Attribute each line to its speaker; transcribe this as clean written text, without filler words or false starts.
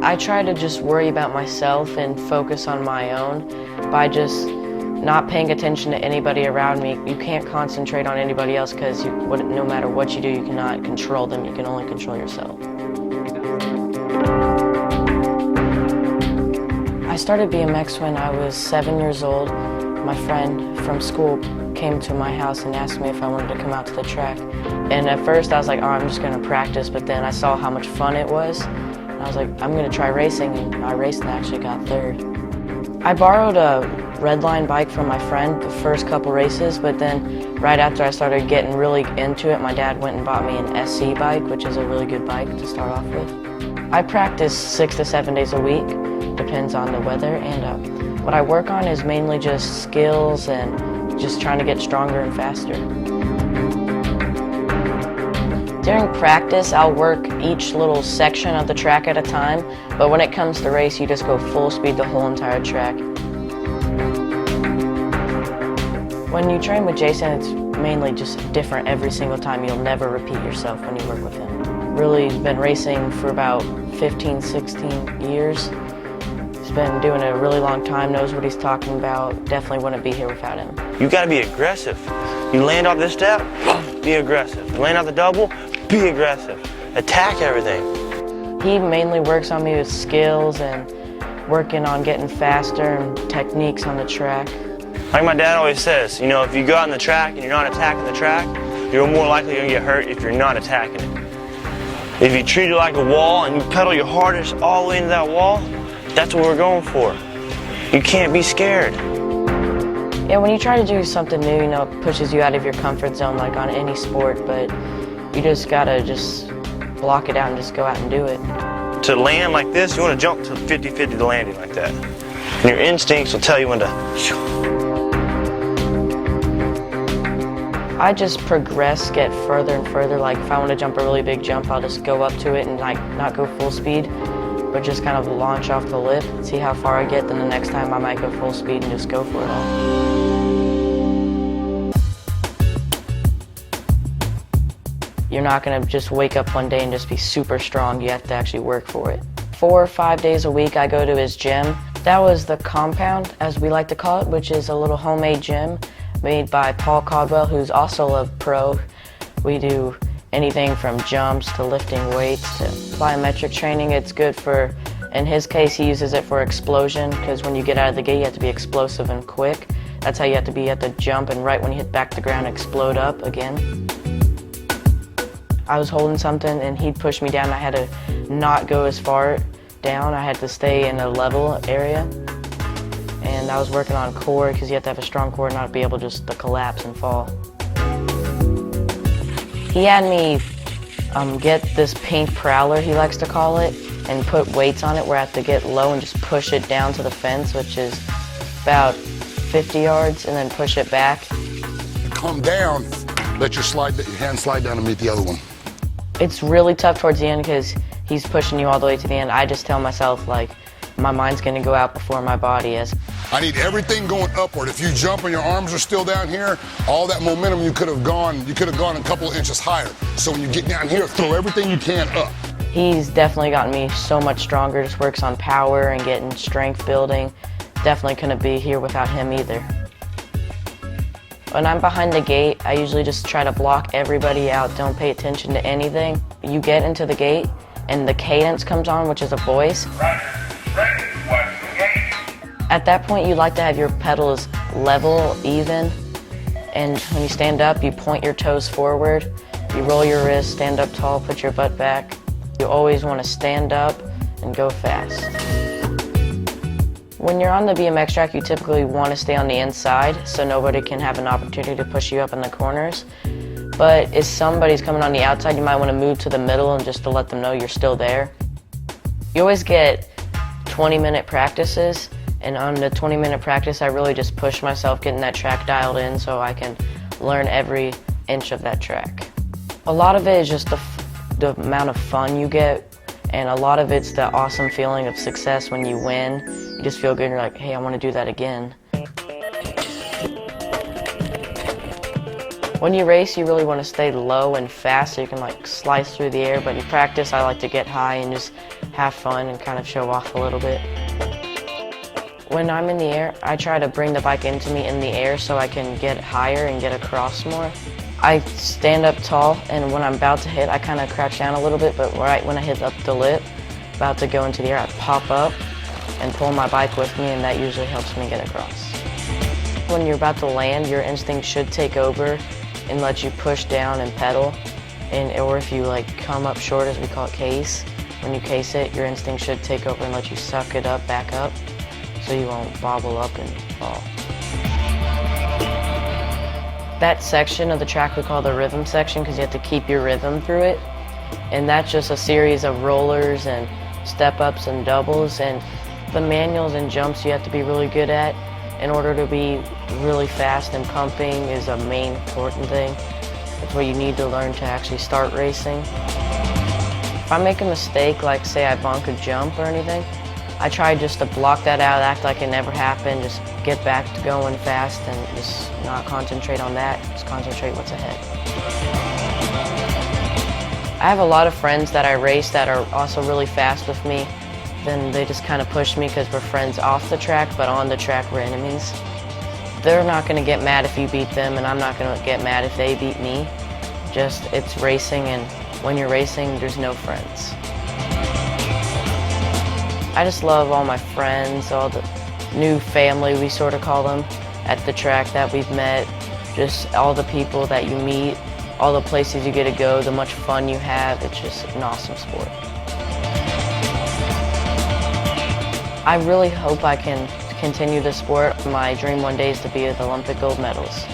Speaker 1: I try to just worry about myself and focus on my own by just not paying attention to anybody around me. You can't concentrate on anybody else because no matter what you do, you cannot control them. You can only control yourself. I started BMX when I was 7 years old. My friend from school came to my house and asked me if I wanted to come out to the track. And at first I was like, oh, I'm just gonna practice, but then I saw how much fun it was. And I was like, I'm gonna try racing, and I raced and actually got third. I borrowed a redline bike from my friend the first couple races, but then right after I started getting really into it, my dad went and bought me an SC bike, which is a really good bike to start off with. I practice 6 to 7 days a week, depends on the weather, and what I work on is mainly just skills and just trying to get stronger and faster. During practice, I'll work each little section of the track at a time, but when it comes to race, you just go full speed the whole entire track. When you train with Jason, it's mainly just different every single time. You'll never repeat yourself when you work with him. Really been racing for about 15, 16 years. He's been doing it a really long time, knows what he's talking about. Definitely wouldn't be here without him.
Speaker 2: You gotta be aggressive. You land off this step, be aggressive. You land off the double, be aggressive. Attack everything.
Speaker 1: He mainly works on me with skills and working on getting faster and techniques on the track.
Speaker 2: Like my dad always says, you know, if you go out on the track and you're not attacking the track, you're more likely to get hurt if you're not attacking it. If you treat it like a wall and you pedal your hardest all the way into that wall, that's what we're going for. You can't be scared.
Speaker 1: Yeah, when you try to do something new, you know, it pushes you out of your comfort zone like on any sport, but you just gotta just block it out and just go out and do it.
Speaker 2: To land like this, you want to jump to 50-50 to landing like that. And your instincts will tell you when to...
Speaker 1: I just progress, get further and further. Like if I want to jump a really big jump, I'll just go up to it and like not go full speed, but just kind of launch off the lip, see how far I get, then the next time I might go full speed and just go for it all. You're not going to just wake up one day and just be super strong. You have to actually work for it. 4 or 5 days a week, I go to his gym. That was the compound, as we like to call it, which is a little homemade gym made by Paul Caldwell, who's also a pro. We do anything from jumps to lifting weights to plyometric training. It's good for, in his case, he uses it for explosion, because when you get out of the gate, you have to be explosive and quick. That's how you have to be. You have to jump, and right when you hit back to the ground, explode up again. I was holding something and he'd push me down. I had to not go as far down. I had to stay in a level area. And I was working on core, because you have to have a strong core, not be able just to collapse and fall. He had me get this pink prowler, he likes to call it, and put weights on it where I have to get low and just push it down to the fence, which is about 50 yards, and then push it back.
Speaker 3: Come down, let your hand slide down and meet the other one.
Speaker 1: It's really tough towards the end because he's pushing you all the way to the end. I just tell myself, like, my mind's gonna go out before my body is.
Speaker 3: I need everything going upward. If you jump and your arms are still down here, all that momentum you could have gone a couple of inches higher. So when you get down here, throw everything you can up.
Speaker 1: He's definitely gotten me so much stronger, just works on power and getting strength building. Definitely couldn't be here without him either. When I'm behind the gate, I usually just try to block everybody out, don't pay attention to anything. You get into the gate and the cadence comes on, which is a voice. At that point, you like to have your pedals level, even, and when you stand up, you point your toes forward, you roll your wrist, stand up tall, put your butt back. You always want to stand up and go fast. When you're on the BMX track, you typically want to stay on the inside so nobody can have an opportunity to push you up in the corners. But if somebody's coming on the outside, you might want to move to the middle and just to let them know you're still there. You always get 20-minute practices, and on the 20-minute practice, I really just push myself getting that track dialed in so I can learn every inch of that track. A lot of it is just the amount of fun you get, and a lot of it's the awesome feeling of success when you win. You just feel good and you're like, hey, I want to do that again. When you race, you really want to stay low and fast so you can like slice through the air, but in practice, I like to get high and just have fun and kind of show off a little bit. When I'm in the air, I try to bring the bike into me in the air so I can get higher and get across more. I stand up tall, and when I'm about to hit, I kind of crouch down a little bit, but right when I hit up the lip, about to go into the air, I pop up and pull my bike with me, and that usually helps me get across. When you're about to land, your instinct should take over and let you push down and pedal, or if you like come up short, as we call it, case, when you case it, your instinct should take over and let you suck it up, back up, so you won't bobble up and fall. That section of the track we call the rhythm section because you have to keep your rhythm through it. And that's just a series of rollers and step-ups and doubles, and the manuals and jumps you have to be really good at in order to be really fast, and pumping is a main important thing. It's what you need to learn to actually start racing. If I make a mistake, like say I bonk a jump or anything, I try just to block that out, act like it never happened, just get back to going fast and just not concentrate on that, just concentrate what's ahead. I have a lot of friends that I race that are also really fast with me. Then they just kind of push me because we're friends off the track, but on the track we're enemies. They're not going to get mad if you beat them, and I'm not going to get mad if they beat me. Just, it's racing, and when you're racing, there's no friends. I just love all my friends, all the new family, we sort of call them, at the track that we've met, just all the people that you meet, all the places you get to go, the much fun you have. It's just an awesome sport. I really hope I can continue the sport. My dream one day is to be at the Olympic gold medals.